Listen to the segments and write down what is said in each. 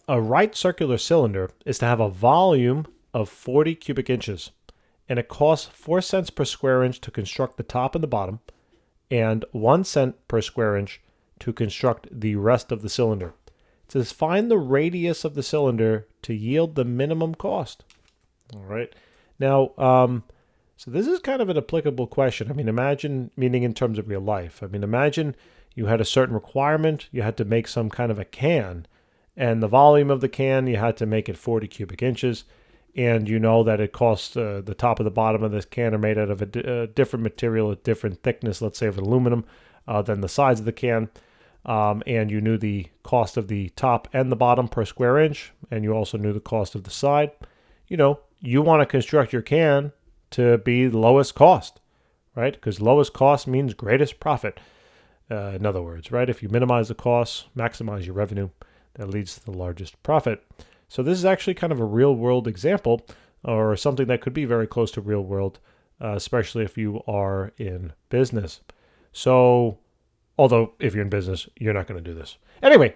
a right circular cylinder is to have a volume of 40 cubic inches, and it costs 4 cents per square inch to construct the top and the bottom, and 1 cent per square inch to construct the rest of the cylinder. It says find the radius of the cylinder to yield the minimum cost. All right. Now, so this is kind of an applicable question. I mean, imagine, meaning in terms of real life. I mean, imagine you had a certain requirement. You had to make some kind of a can, and the volume of the can, you had to make it 40 cubic inches. And you know that it costs, the top and the bottom of this can are made out of a different material, a different thickness, let's say of aluminum, than the sides of the can. And you knew the cost of the top and the bottom per square inch, and you also knew the cost of the side. You know, you want to construct your can to be the lowest cost, right? Because lowest cost means greatest profit. In other words, right? If you minimize the costs, maximize your revenue, that leads to the largest profit. So this is actually kind of a real world example, or something that could be very close to real world, especially if you are in business. So, although if you're in business, you're not going to do this. Anyway,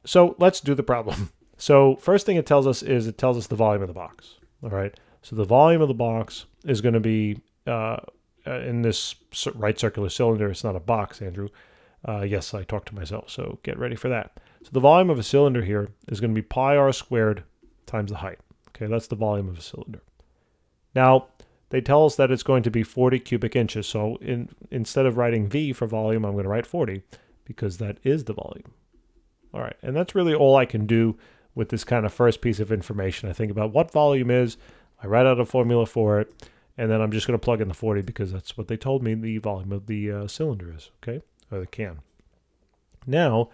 so let's do the problem. So first thing it tells us is it tells us the volume of the box. All right. So the volume of the box is going to be in this right circular cylinder. It's not a box, Andrew. Yes, I talked to myself, so get ready for that. So the volume of a cylinder here is going to be pi r squared times the height. Okay, that's the volume of a cylinder. Now, they tell us that it's going to be 40 cubic inches. So instead of writing V for volume, I'm going to write 40 because that is the volume. All right, and that's really all I can do with this kind of first piece of information. I think about what volume is, I write out a formula for it, and then I'm just going to plug in the 40 because that's what they told me the volume of the cylinder is, okay, or the can. Now,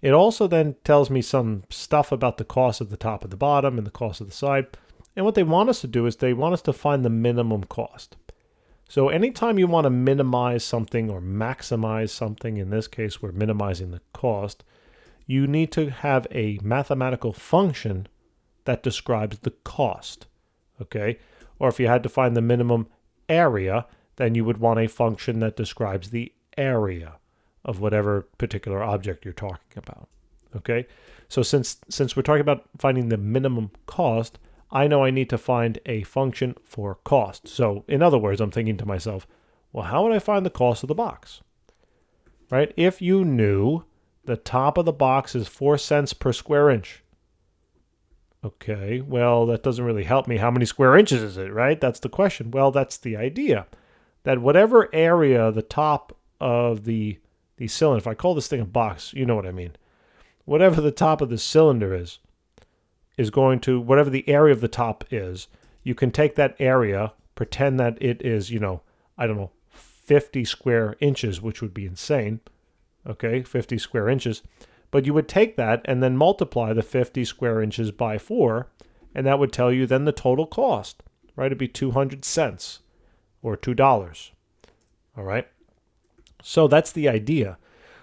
it also then tells me some stuff about the cost of the top and the bottom and the cost of the side. And what they want us to do is they want us to find the minimum cost. So anytime you want to minimize something or maximize something, in this case we're minimizing the cost, you need to have a mathematical function that describes the cost, okay? Or if you had to find the minimum area, then you would want a function that describes the area of whatever particular object you're talking about, okay? So since we're talking about finding the minimum cost, I know I need to find a function for cost. So in other words, I'm thinking to myself, well, how would I find the cost of the box, right? If you knew the top of the box is 4 cents per square inch, okay, well, that doesn't really help me. How many square inches is it, right? That's the question. Well, that's the idea, that whatever area the top of the cylinder, if I call this thing a box, you know what I mean. Whatever the top of the cylinder is going to, whatever the area of the top is, you can take that area, pretend that it is, you know, I don't know, 50 square inches, which would be insane, okay, 50 square inches. But you would take that and then multiply the 50 square inches by 4, and that would tell you then the total cost, right? It'd be 200 cents or $2, all right? So that's the idea.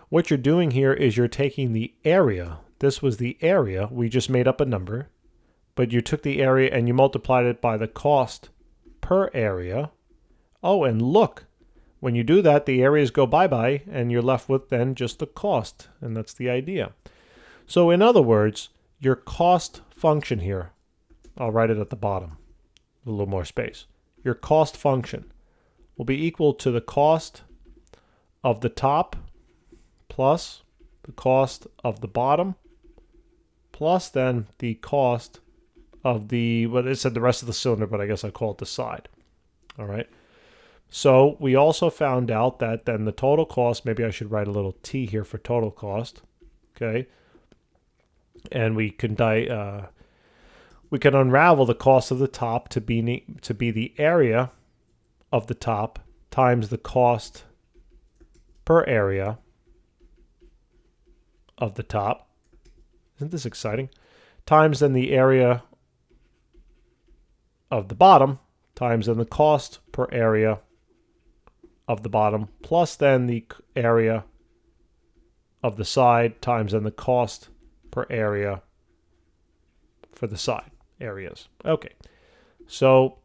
What you're doing here is you're taking the area. This was the area. We just made up a number, but you took the area and you multiplied it by the cost per area. Oh, and look, when you do that, the areas go bye-bye, and you're left with then just the cost, and that's the idea. So in other words, your cost function here, I'll write it at the bottom, a little more space. Your cost function will be equal to the cost of the top plus the cost of the bottom plus then the cost of the, well, it said the rest of the cylinder, but I guess I call it the side. All right. So we also found out that then the total cost, maybe I should write a little t here for total cost. Okay. And we can unravel the cost of the top to be the area of the top times the cost per area of the top. Isn't this exciting? Times then the area of the bottom times then the cost per area of the bottom plus then the area of the side times then the cost per area for the side areas. Okay, so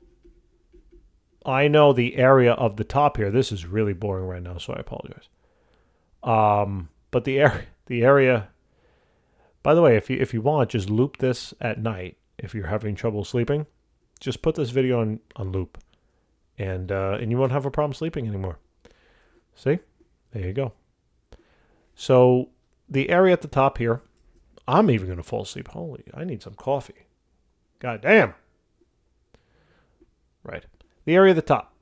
I know the area of the top here. This is really boring right now, so I apologize. But the area By the way, if you want, just loop this at night. If you're having trouble sleeping, just put this video on loop, and you won't have a problem sleeping anymore. See? There you go. So the area at the top here, I'm even going to fall asleep. Holy, I need some coffee. God damn. Right. The area at the top.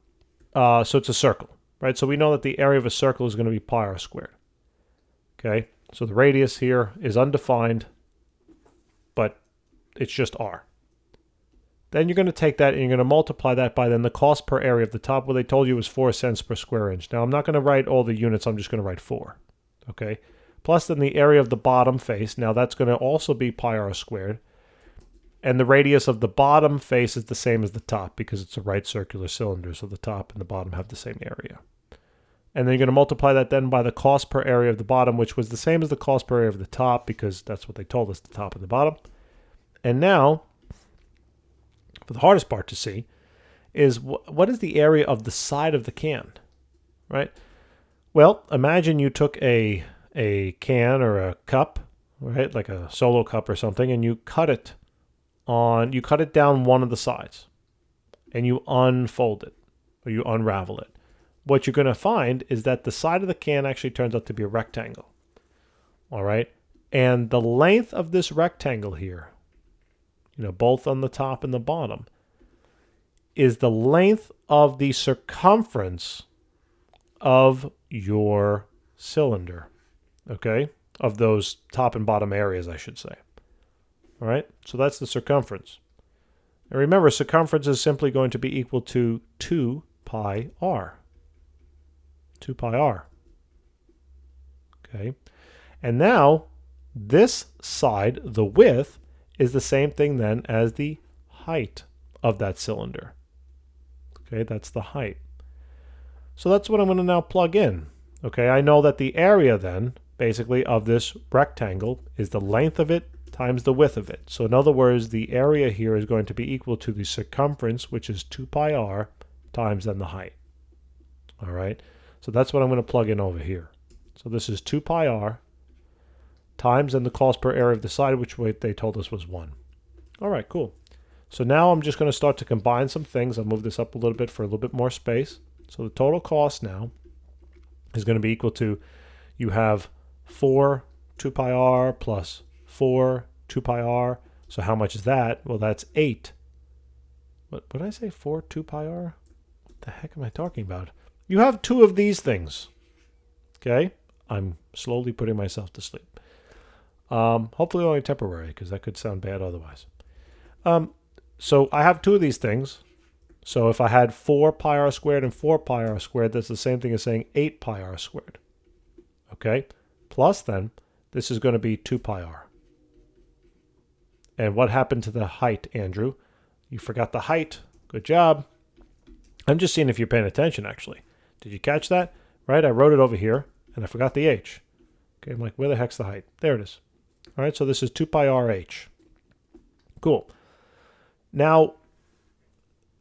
So it's a circle, right? So we know that the area of a circle is going to be pi r squared. Okay? So the radius here is undefined, but it's just r. Then you're going to take that and you're going to multiply that by then the cost per area of the top, where they told you was 4 cents per square inch. Now I'm not going to write all the units, I'm just going to write 4. Okay? Plus then the area of the bottom face, now that's going to also be pi r squared. And the radius of the bottom face is the same as the top because it's a right circular cylinder, so the top and the bottom have the same area. And then you're going to multiply that then by the cost per area of the bottom, which was the same as the cost per area of the top because that's what they told us, the top and the bottom. And now, for the hardest part to see, is what is the area of the side of the can, right? Well, imagine you took a can or a cup, right, like a Solo cup or something, and you cut it down one of the sides, and you unfold it, or you unravel it. What you're going to find is that the side of the can actually turns out to be a rectangle. All right? And the length of this rectangle here, both on the top and the bottom, is the length of the circumference of your cylinder. Okay? Of those top and bottom areas, I should say. All right? So that's the circumference. And remember, circumference is simply going to be equal to 2 pi r. 2 pi r. Okay? And now, this side, the width, is the same thing then as the height of that cylinder. Okay, that's the height. So that's what I'm going to now plug in. Okay, I know that the area then, basically, of this rectangle is the length of it times the width of it. So in other words, the area here is going to be equal to the circumference, which is 2 pi r, times then the height. All right, so that's what I'm going to plug in over here. So this is 2 pi r times then the cost per area of the side, which they told us was 1. All right, cool. So now I'm just going to start to combine some things. I'll move this up a little bit for a little bit more space. So the total cost now is going to be equal to, you have 4 2 pi r plus 4 2 pi r. So how much is that? Well, that's 8. What did I say? 4 2 pi r? What the heck am I talking about? You have 2 of these things. Okay? I'm slowly putting myself to sleep. Hopefully only temporary, because that could sound bad otherwise. So I have 2 of these things. So if I had 4 pi r squared and 4 pi r squared, that's the same thing as saying 8 pi r squared. Okay? Plus then, this is going to be 2 pi r. And what happened to the height, Andrew? You forgot the height. Good job. I'm just seeing if you're paying attention, actually. Did you catch that? Right? I wrote it over here, and I forgot the h. Okay, I'm like, where the heck's the height? There it is. All right, so this is 2 pi r h. Cool. Now,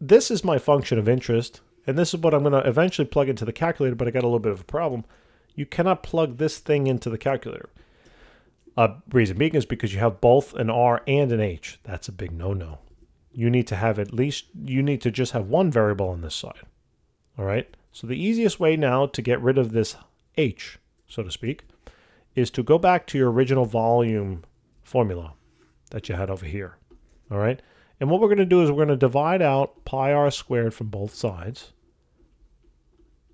this is my function of interest, and this is what I'm going to eventually plug into the calculator, but I got a little bit of a problem. You cannot plug this thing into the calculator. Reason being is because you have both an r and an h. That's a big no-no. You need to just have one variable on this side. All right? So the easiest way now to get rid of this h, so to speak, is to go back to your original volume formula that you had over here. All right? And what we're going to do is we're going to divide out pi r squared from both sides.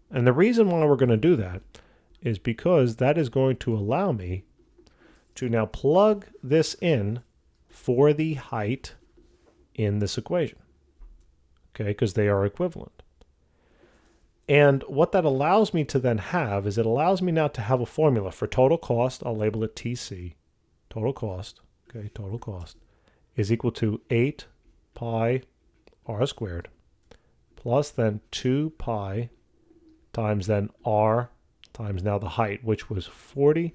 And the reason why we're going to do that is because that is going to allow me to now plug this in for the height in this equation. Okay, because they are equivalent. And what that allows me to then have is it allows me now to have a formula for total cost. I'll label it TC. Total cost, okay, total cost is equal to 8 pi r squared plus then 2 pi times then r times now the height, which was 40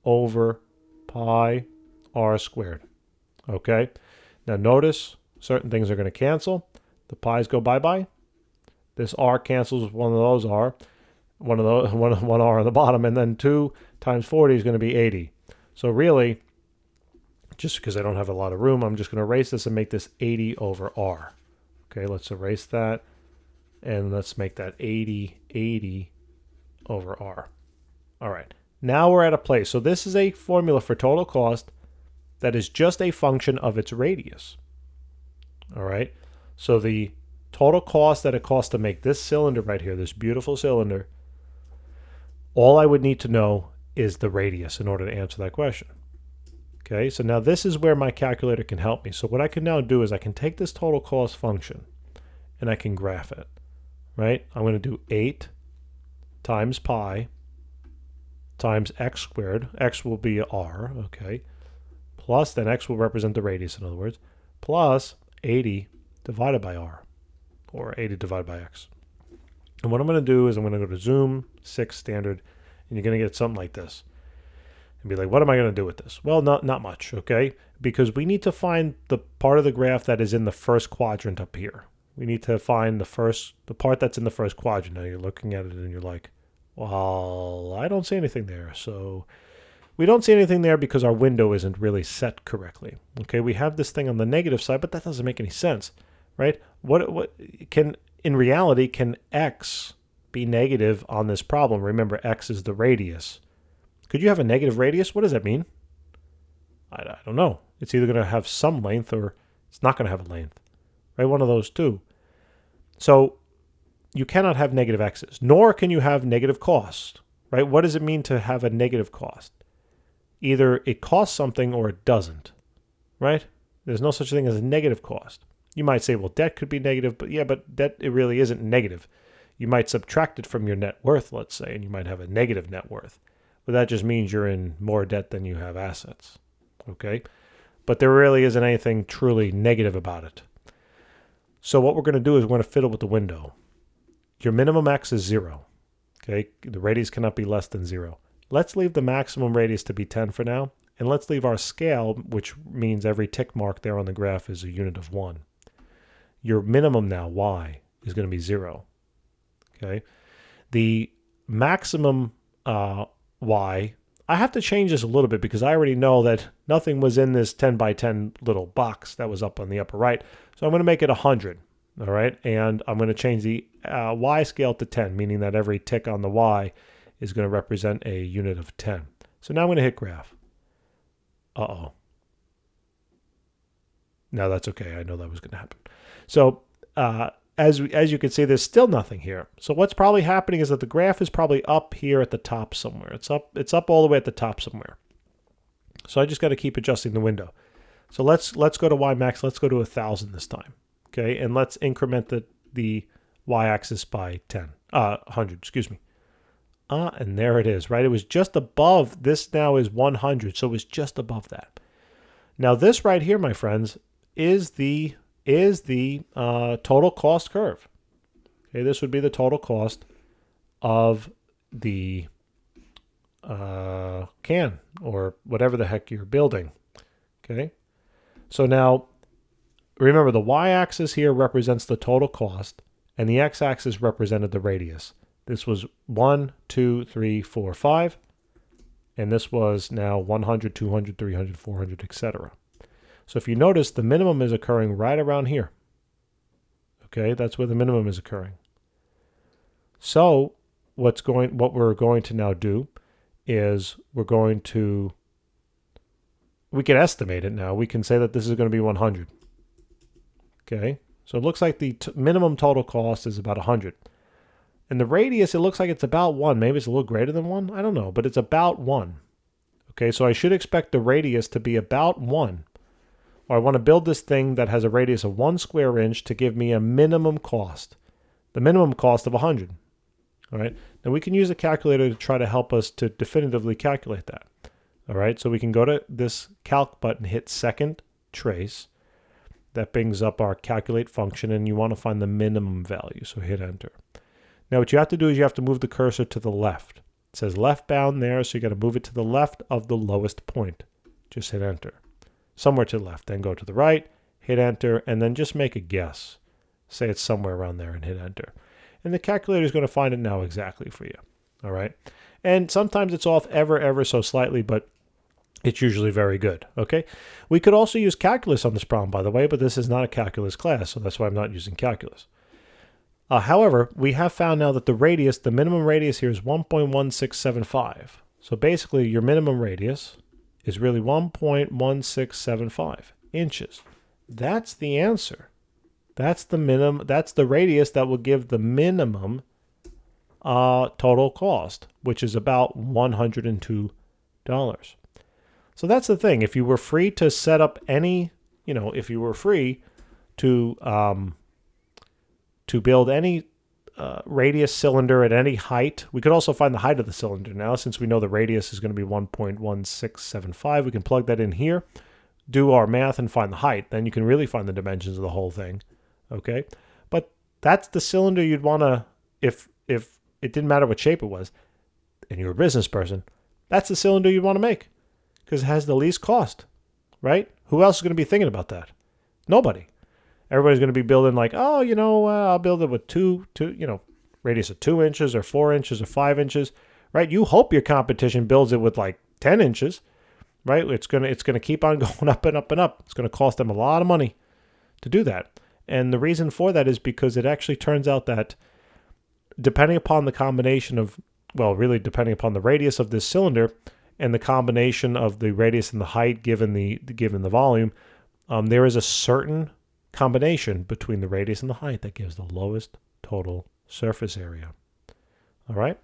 over pi r squared. Okay, now notice certain things are going to cancel. The pi's go bye-bye. This r cancels with one of those r, one r on the bottom, and then 2 times 40 is going to be 80. So really, just because I don't have a lot of room, I'm just going to erase this and make this 80 over r. Okay, let's erase that. And let's make that 80 over r. All right, now we're at a place. So this is a formula for total cost that is just a function of its radius. All right, so the total cost that it costs to make this cylinder right here, this beautiful cylinder, all I would need to know is the radius in order to answer that question. Okay, so now this is where my calculator can help me. So what I can now do is I can take this total cost function and I can graph it, right? I'm going to do 8 times pi times x squared. X will be r, okay, plus, then x will represent the radius, in other words, plus 80 divided by r, or 80 divided by x. And what I'm going to do is I'm going to go to Zoom 6 standard, and you're going to get something like this. And be like, what am I going to do with this? Well, not much, okay? Because we need to find the part of the graph that is in the first quadrant up here. We need to find the part that's in the first quadrant. Now you're looking at it and you're like, well, I don't see anything there. So we don't see anything there because our window isn't really set correctly. Okay, we have this thing on the negative side, but that doesn't make any sense, right? What can, in reality, can x be negative on this problem? Remember, x is the radius. Could you have a negative radius? What does that mean? I don't know. It's either going to have some length or it's not going to have a length, right? One of those two. So you cannot have negative x's, nor can you have negative cost, right? What does it mean to have a negative cost? Either it costs something or it doesn't, right? There's no such thing as a negative cost. You might say, well, debt could be negative, but yeah, but debt, it really isn't negative. You might subtract it from your net worth, let's say, and you might have a negative net worth. But that just means you're in more debt than you have assets, okay? But there really isn't anything truly negative about it. So what we're going to do is we're going to fiddle with the window. Your minimum x is 0, okay? The radius cannot be less than 0. Let's leave the maximum radius to be 10 for now, and let's leave our scale, which means every tick mark there on the graph is a unit of 1. Your minimum now, y, is going to be 0, okay? The maximum y, I have to change this a little bit because I already know that nothing was in this 10 by 10 little box that was up on the upper right. So I'm going to make it 100, all right? And I'm going to change the y scale to 10, meaning that every tick on the y is going to represent a unit of 10. So now I'm going to hit graph. Uh-oh. No, that's okay. I know that was going to happen. So as you can see, there's still nothing here. So what's probably happening is that the graph is probably up here at the top somewhere. It's up all the way at the top somewhere. So I just got to keep adjusting the window. So let's go to y max. Let's go to 1,000 this time. Okay, and let's increment the y-axis by 100. Excuse me. And there it is. Right, it was just above. This now is 100, so it was just above that. Now this right here, my friends, is the total cost curve. Okay, this would be the total cost of the can or whatever the heck you're building. Okay, so now remember the y-axis here represents the total cost and the x-axis represented the radius. This was 1, 2, 3, 4, 5, and this was now 100, 200, 300, 400, etc. So if you notice, the minimum is occurring right around here. Okay, that's where the minimum is occurring. So what we're going to now do is we can estimate it now. We can say that this is going to be 100. Okay, so it looks like the minimum total cost is about 100. And the radius, it looks like it's about 1. Maybe it's a little greater than 1. I don't know, but it's about 1. Okay, so I should expect the radius to be about 1. Or I want to build this thing that has a radius of 1 square inch to give me a minimum cost. The minimum cost of 100. All right, now we can use a calculator to try to help us to definitively calculate that. All right, so we can go to this calc button, hit second trace. That brings up our calculate function, and you want to find the minimum value, so hit enter. Now what you have to do is you have to move the cursor to the left. It says left bound there, so you got to move it to the left of the lowest point. Just hit enter. Somewhere to the left, then go to the right, hit enter, and then just make a guess. Say it's somewhere around there and hit enter. And the calculator is going to find it now exactly for you. All right. And sometimes it's off ever so slightly, but it's usually very good, okay? We could also use calculus on this problem, by the way, but this is not a calculus class, so that's why I'm not using calculus. However, we have found now that the radius, the minimum radius here is 1.1675. So basically, your minimum radius is really 1.1675 inches. That's the answer. That's the minimum. That's the radius that will give the minimum total cost, which is about $102. So that's the thing. If you were free to set up any, if you were free to build any radius cylinder at any height, we could also find the height of the cylinder now. Since we know the radius is going to be 1.1675, we can plug that in here, do our math, and find the height. Then you can really find the dimensions of the whole thing. Okay, but that's the cylinder you'd want to, if it didn't matter what shape it was, and you're a business person, that's the cylinder you'd want to make because it has the least cost, right? Who else is going to be thinking about that? Nobody. Everybody's going to be building like, oh, I'll build it with radius of 2 inches or 4 inches or 5 inches, right? You hope your competition builds it with like 10 inches, right? It's gonna keep on going up and up and up. It's going to cost them a lot of money to do that. And the reason for that is because it actually turns out that depending upon the combination of, really depending upon the radius of this cylinder and the combination of the radius and the height given the volume, there is a certain combination between the radius and the height that gives the lowest total surface area. All right?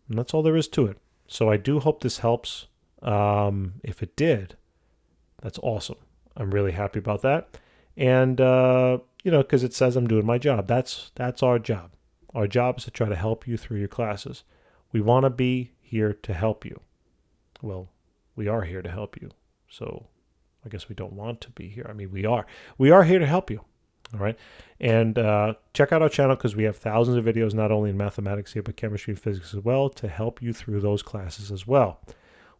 And that's all there is to it. So I do hope this helps. If it did, that's awesome. I'm really happy about that. And, because it says I'm doing my job. That's our job. Our job is to try to help you through your classes. We want to be here to help you. Well, we are here to help you. So I guess we don't want to be here. I mean, we are. We are here to help you. All right. And check out our channel because we have thousands of videos, not only in mathematics here, but chemistry and physics as well, to help you through those classes as well.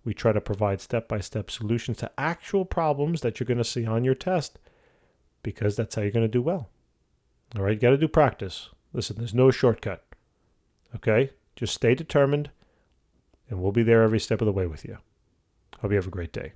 We try to provide step-by-step solutions to actual problems that you're going to see on your test, because that's how you're going to do well. All right, you got to do practice. Listen, there's no shortcut. Okay? Just stay determined, and we'll be there every step of the way with you. Hope you have a great day.